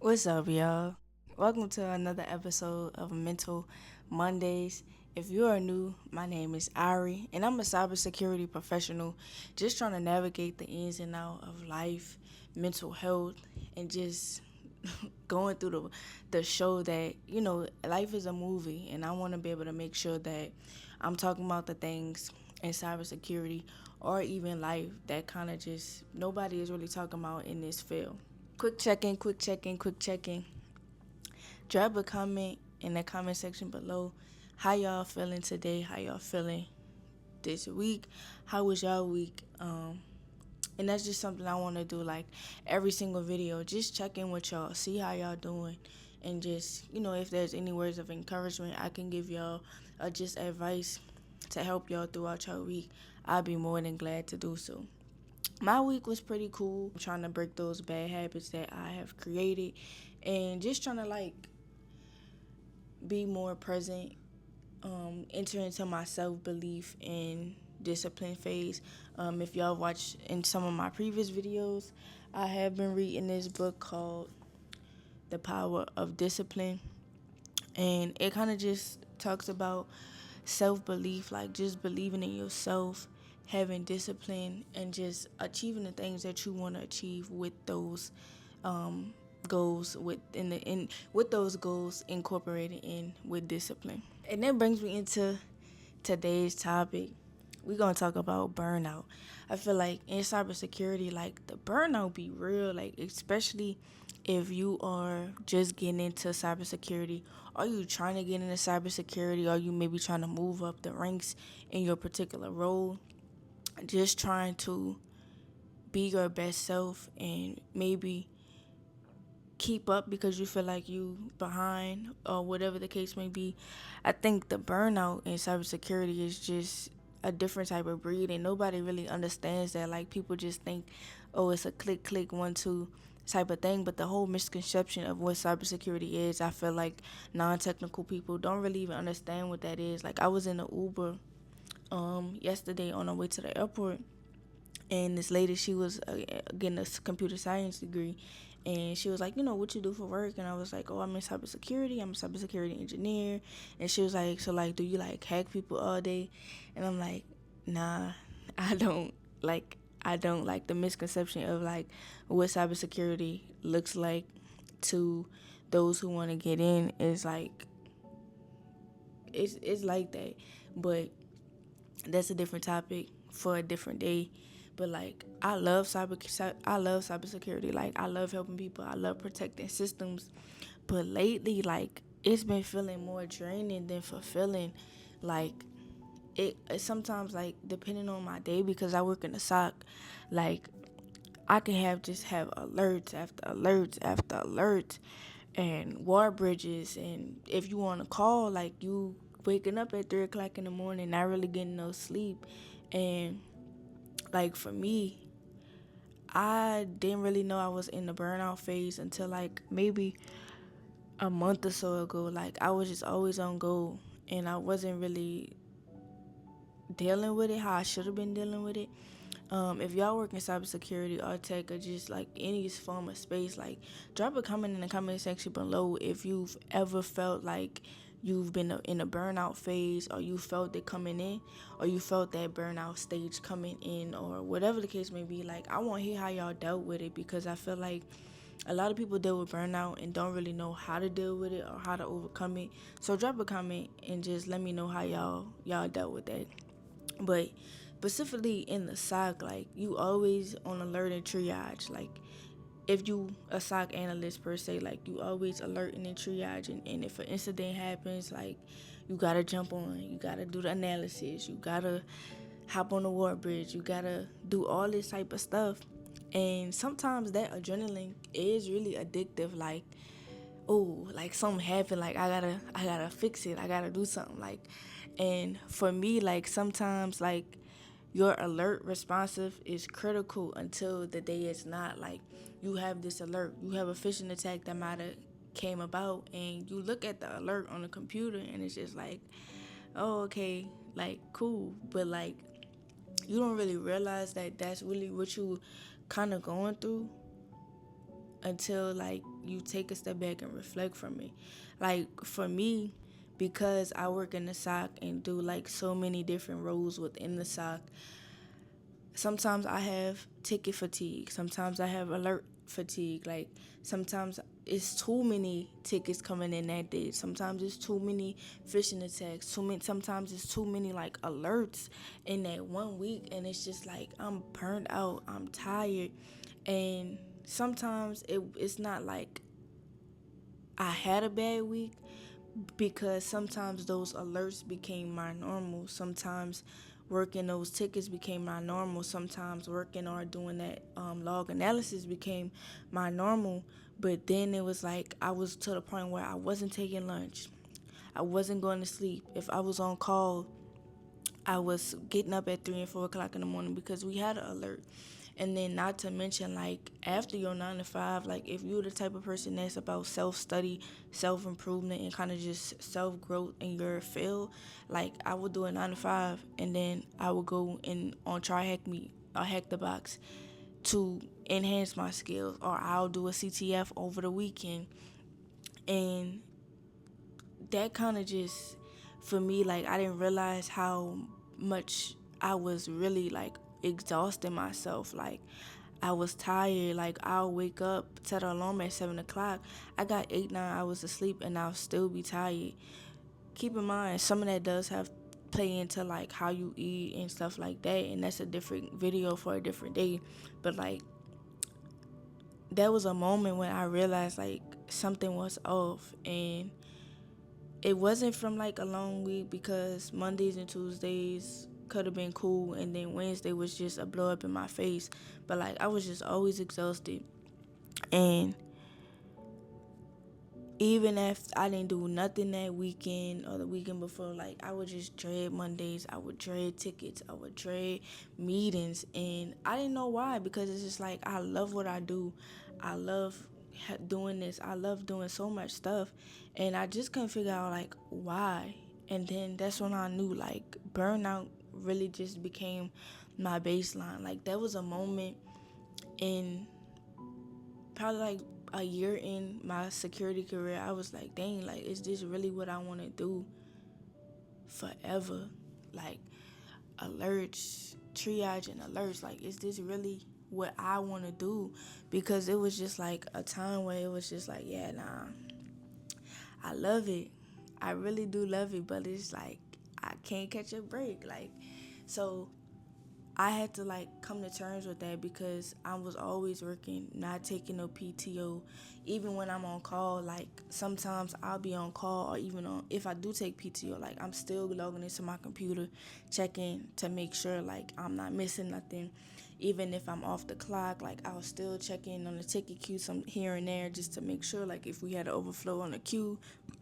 What's up, y'all? Welcome to another episode of Mental Mondays. If you are new, my name is Ari, and I'm a cybersecurity professional just trying to navigate the ins and outs of life, mental health, and just going through the show that, life is a movie, and I want to be able to make sure that I'm talking about the things in cybersecurity or even life that kind of just nobody is really talking about in this field. Quick check in. Drop a comment in the comment section below. How y'all feeling today? How y'all feeling this week? How was y'all week? And that's just something I want to do like every single video. Just check in with y'all, see how y'all doing, and just if there's any words of encouragement I can give y'all, or just advice to help y'all throughout your week, I'll be more than glad to do so. My week was pretty cool. I'm trying to break those bad habits that I have created and just trying to be more present, enter into my self belief and discipline phase. If y'all watched in some of my previous videos, I have been reading this book called The Power of Discipline, and it kind of just talks about self belief, like just believing in yourself, having discipline, and just achieving the things that you want to achieve with those goals with those goals incorporated in with discipline. And that brings me into today's topic. We're gonna talk about burnout. I feel like in cybersecurity, like the burnout be real, like especially if you are just getting into cybersecurity, or you trying to get into cybersecurity, or you maybe trying to move up the ranks in your particular role, just trying to be your best self and maybe keep up because you feel like you behind or whatever the case may be. I think the burnout in cybersecurity is just a different type of breed, and nobody really understands that. Like, people just think, oh, it's a click 1 2 type of thing, but the whole misconception of what cybersecurity is, I feel like non-technical people don't really even understand what that is. Like, I was in an Uber yesterday on our way to the airport, and this lady, she was getting a computer science degree, and she was like, what you do for work? And I was like, oh, I'm in cybersecurity. I'm a cybersecurity engineer. And she was like, so like, do you like hack people all day? And I'm like, nah, I don't. Like the misconception of like what cybersecurity looks like to those who want to get in is like it's like that, but that's a different topic for a different day. But like, I love cybersecurity. Like, I love helping people. I love protecting systems. But lately, like, it's been feeling more draining than fulfilling. Like, it sometimes, like, depending on my day, because I work in the SOC, like, I can have alerts after alerts after alerts and war bridges. And if you want to call, like, you waking up at 3 o'clock in the morning, not really getting no sleep. And like, for me, I didn't really know I was in the burnout phase until like maybe a month or so ago. Like, I was just always on go, and I wasn't really dealing with it how I should have been dealing with it. If y'all work in cybersecurity or tech or just like any form of space, like, drop a comment in the comment section below if you've ever felt like you've been in a burnout phase, or you felt it coming in, or you felt that burnout stage coming in, or whatever the case may be. Like, I want to hear how y'all dealt with it, because I feel like a lot of people deal with burnout and don't really know how to deal with it or how to overcome it. So drop a comment and just let me know how y'all dealt with that. But specifically in the SOC, like, you always on alert and triage. Like, if you a SOC analyst per se, like, you always alerting and triage, and if an incident happens, like, you gotta jump on, you gotta do the analysis, you gotta hop on the war bridge, you gotta do all this type of stuff. And sometimes that adrenaline is really addictive. Like, oh, like, something happened, like, I gotta fix it, I gotta do something, like. And for me, like, sometimes, like, your alert responsive is critical until the day it's not. Like, you have this alert, you have a phishing attack that might have came about, and you look at the alert on the computer, and it's just like, oh, okay, like, cool. But like, you don't really realize that that's really what you kind of going through until like you take a step back and reflect from it. Like for me, because I work in the SOC and do like so many different roles within the SOC, sometimes I have ticket fatigue. Sometimes I have alert fatigue. Like sometimes it's too many tickets coming in that day. Sometimes it's too many phishing attacks. Too many. Sometimes it's too many like alerts in that one week, and it's just like I'm burned out. I'm tired, and sometimes it's not like I had a bad week, because sometimes those alerts became my normal. Sometimes working those tickets became my normal. Sometimes working or doing that log analysis became my normal. But then it was like I was to the point where I wasn't taking lunch. I wasn't going to sleep. If I was on call, I was getting up at 3 and 4 o'clock in the morning because we had an alert. And then not to mention like after your 9 to 5, like if you're the type of person that's about self study, self improvement, and kind of just self growth in your field, like I would do a 9 to 5, and then I would go in on try hack me or hack the box to enhance my skills, or I'll do a CTF over the weekend. And that kind of just, for me, like I didn't realize how much I was really like exhausting myself. Like I was tired. Like I'll wake up, set an alarm at 7 o'clock. I got 8, 9 hours of sleep, and I'll still be tired. Keep in mind, some of that does have play into like how you eat and stuff like that, and that's a different video for a different day. But like there was a moment when I realized like something was off, and it wasn't from like a long week, because Mondays and Tuesdays could have been cool, and then Wednesday was just a blow up in my face. But like I was just always exhausted, and even if I didn't do nothing that weekend or the weekend before, like I would just dread Mondays. I would dread tickets. I would dread meetings, and I didn't know why, because it's just like I love what I do. I love doing this. I love doing so much stuff, and I just couldn't figure out like why. And then that's when I knew like burnout really just became my baseline. Like there was a moment in probably like a year in my security career, I was like, dang, like, is this really what I want to do forever? Like, alerts, triage and alerts, like, is this really what I want to do? Because it was just like a time where it was just like, yeah, nah, I love it. I really do love it, but it's like, I can't catch a break. Like, so I had to like come to terms with that, because I was always working, not taking no PTO. Even when I'm on call, like sometimes I'll be on call, or even on, if I do take PTO, like I'm still logging into my computer, checking to make sure like I'm not missing nothing. Even if I'm off the clock, like I'll still check in on the ticket queue some here and there, just to make sure like if we had an overflow on the queue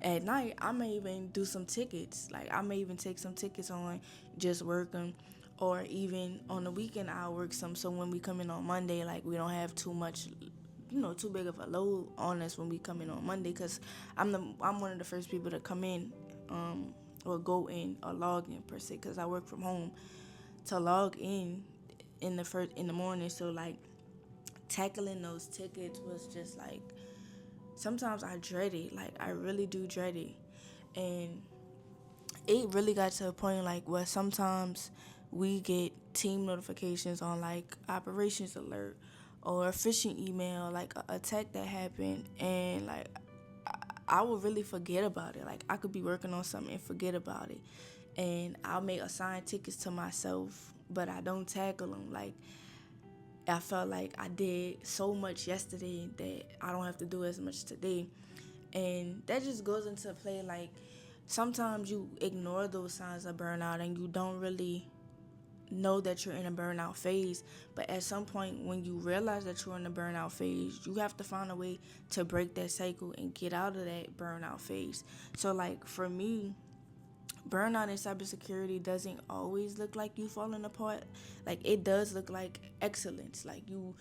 at night, I may even do some tickets. Like I may even take some tickets on just working, or even on the weekend I'll work some, so when we come in on Monday, like we don't have too much, too big of a load on us when we come in on Monday, because I'm one of the first people to come in, or go in or log in per se, because I work from home, to log in the morning. So like tackling those tickets was just like, sometimes I dread it. Like I really do dread it, and it really got to a point like where sometimes we get team notifications on like operations alert or a phishing email, like a attack that happened, and like I would really forget about it. Like I could be working on something and forget about it, and I'll make assign tickets to myself, but I don't tackle them. Like I felt like I did so much yesterday that I don't have to do as much today. And that just goes into play like sometimes you ignore those signs of burnout and you don't really know that you're in a burnout phase. But at some point when you realize that you're in a burnout phase, you have to find a way to break that cycle and get out of that burnout phase. So like for me, burnout in cybersecurity doesn't always look like you falling apart. Like it does look like excellence. Like you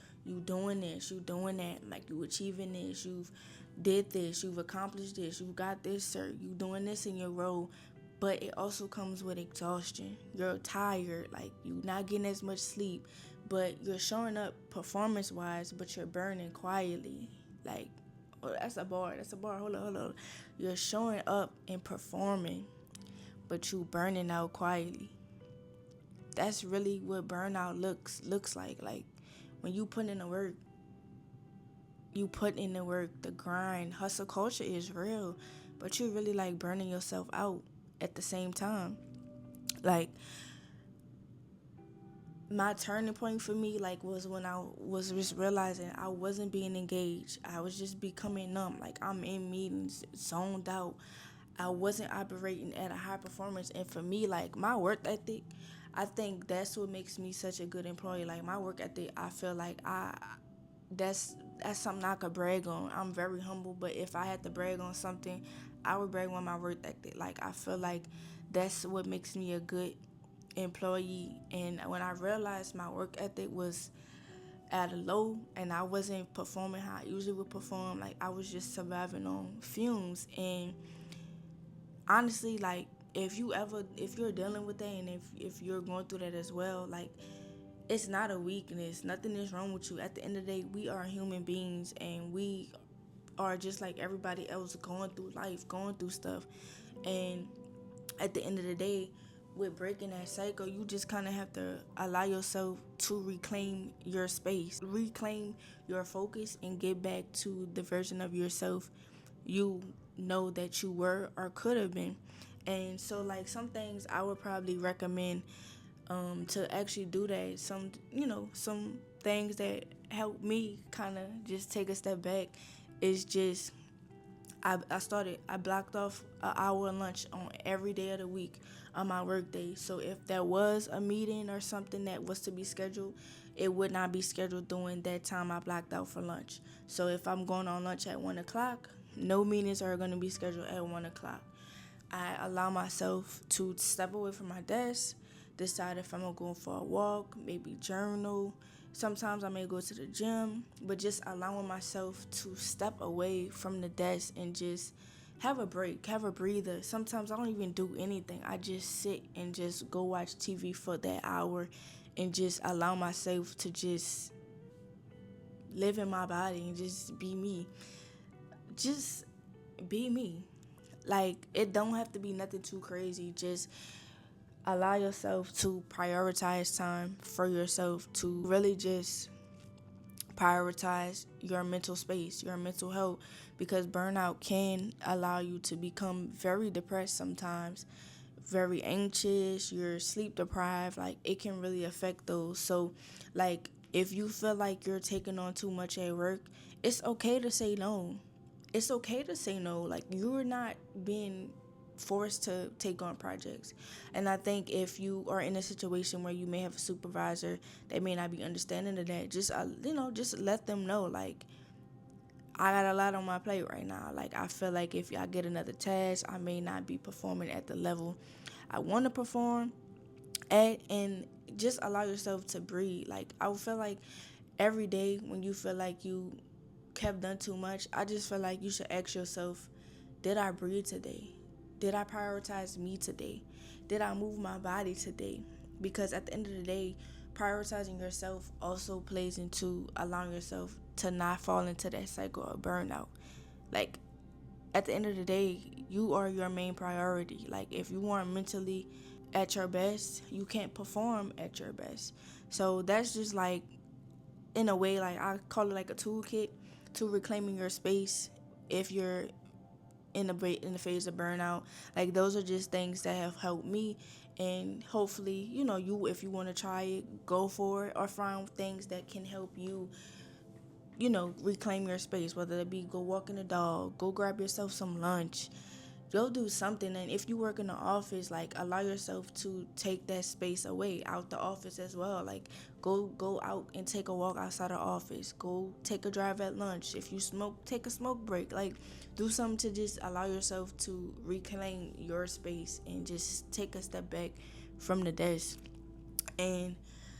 doing this, you doing that, like you achieving this, you've did this, you've accomplished this, you got this cert, you doing this in your role. But it also comes with exhaustion. You're tired, like you not getting as much sleep, but you're showing up performance wise, but you're burning quietly. Like, oh, that's a bar. That's a bar. Hold on. You're showing up and performing, but you burning out quietly. That's really what burnout looks like. Like, when you put in the work, you put in the work, the grind, hustle culture is real, but you really like burning yourself out at the same time. Like, my turning point for me like was when I was just realizing I wasn't being engaged. I was just becoming numb. Like, I'm in meetings, zoned out. I wasn't operating at a high performance. And for me, like, my work ethic, I think that's what makes me such a good employee. Like, my work ethic, I feel like that's something I could brag on. I'm very humble, but if I had to brag on something, I would brag on my work ethic. Like, I feel like that's what makes me a good employee. And when I realized my work ethic was at a low and I wasn't performing how I usually would perform, like, I was just surviving on fumes. And honestly, like, if you're dealing with that, and if you're going through that as well, like, it's not a weakness. Nothing is wrong with you. At the end of the day, we are human beings, and we are just like everybody else, going through life, going through stuff. And at the end of the day, with breaking that cycle, you just kind of have to allow yourself to reclaim your space, reclaim your focus, and get back to the version of yourself you know that you were or could have been. And so, like, some things I would probably recommend to actually do that. Some things that help me kind of just take a step back is just I blocked off an hour lunch on every day of the week on my work day. So if there was a meeting or something that was to be scheduled, it would not be scheduled during that time I blocked out for lunch. So if I'm going on lunch at 1 o'clock, no meetings are going to be scheduled at 1 o'clock. I allow myself to step away from my desk, decide if I'm going for a walk, maybe journal. Sometimes I may go to the gym, but just allowing myself to step away from the desk and just have a break, have a breather. Sometimes I don't even do anything. I just sit and just go watch TV for that hour and just allow myself to just live in my body and just be me. Just be me. Like, it don't have to be nothing too crazy. Just allow yourself to prioritize time for yourself, to really just prioritize your mental space, your mental health, because burnout can allow you to become very depressed sometimes, very anxious, you're sleep deprived. Like, it can really affect those. So, like, if you feel like you're taking on too much at work, it's okay to say no. It's okay to say no. Like, you're not being forced to take on projects. And I think if you are in a situation where you may have a supervisor that may not be understanding of that, just let them know, like, I got a lot on my plate right now. Like, I feel like if I get another task, I may not be performing at the level I want to perform at. And just allow yourself to breathe. Like, I feel like every day when you feel like you have done too much, I just feel like you should ask yourself, did I breathe today? Did I prioritize me today? Did I move my body today? Because at the end of the day, prioritizing yourself also plays into allowing yourself to not fall into that cycle of burnout. Like, at the end of the day, you are your main priority. Like, if you aren't mentally at your best, you can't perform at your best. So that's just like, in a way, like, I call it like a toolkit to reclaiming your space if you're in the phase of burnout. Like, those are just things that have helped me, and hopefully, you, if you want to try it, go for it, or find things that can help you, reclaim your space, whether it be go walking the dog, go grab yourself some lunch, go do something. And if you work in the office, like, allow yourself to take that space away out the office as well. Like, go out and take a walk outside the office, go take a drive at lunch. If you smoke, take a smoke break. Like, do something to just allow yourself to reclaim your space and just take a step back from the desk. And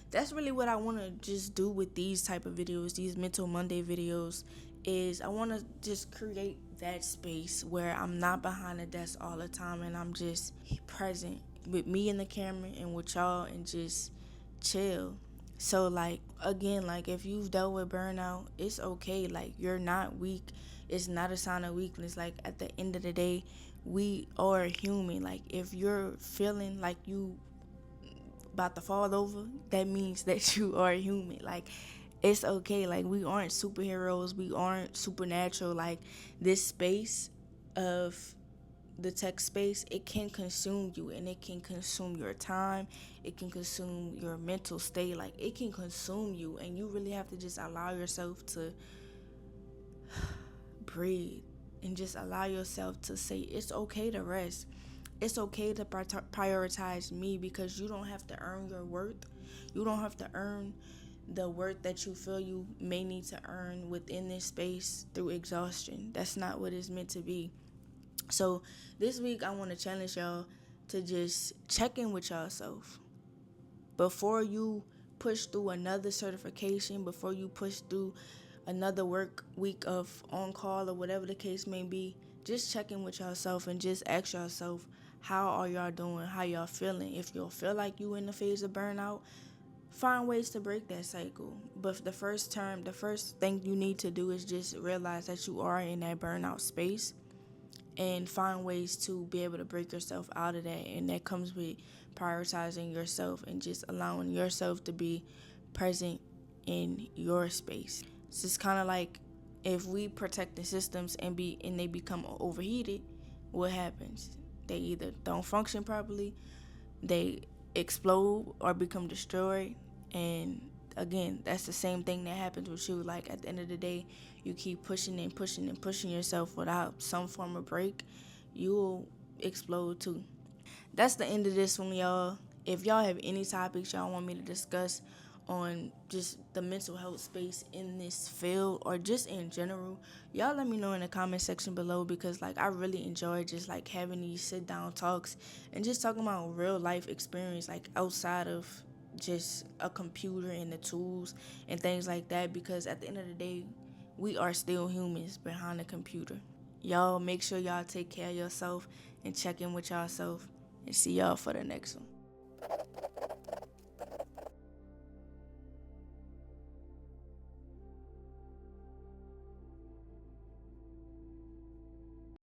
that's really what I want to just do with these type of videos, these Mental Monday videos, is I want to just create that space where I'm not behind the desk all the time, and I'm just present with me in the camera and with y'all, and just chill. So like again, like if you've dealt with burnout, it's okay. Like you're not weak. It's not a sign of weakness. Like at the end of the day, we are human. Like if you're feeling like you about to fall over, that means that you are human. Like it's okay. Like we aren't superheroes. We aren't supernatural. Like this space of the tech space, it can consume you, and it can consume your time, it can consume your mental state, like it can consume you, and you really have to just allow yourself to breathe and just allow yourself to say it's okay to rest. It's okay to prioritize me, because you don't have to earn your worth. You don't have to earn the worth that you feel you may need to earn within this space through exhaustion. That's not what it's meant to be. So this week I want to challenge y'all to just check in with yourself before you push through another certification, before you push through another work week of on call or whatever the case may be. Just check in with yourself and just ask yourself, how are y'all doing? How y'all feeling? If you feel like you in the phase of burnout, find ways to break that cycle. But the first thing you need to do is just realize that you are in that burnout space, and find ways to be able to break yourself out of that. And that comes with prioritizing yourself and just allowing yourself to be present in your space. It's just kind of like if we protect the systems and they become overheated, what happens? They either don't function properly, they explode or become destroyed. And again, that's the same thing that happens with you. Like at the end of the day, you keep pushing and pushing and pushing yourself without some form of break, you'll explode too. That's the end of this one, y'all. If y'all have any topics y'all want me to discuss on just the mental health space in this field or just in general, y'all let me know in the comment section below, because like I really enjoy just like having these sit down talks and just talking about real life experience, like outside of just a computer and the tools and things like that, because at the end of the day, we are still humans behind the computer. Y'all make sure y'all take care of yourself and check in with yourself, and see y'all for the next one.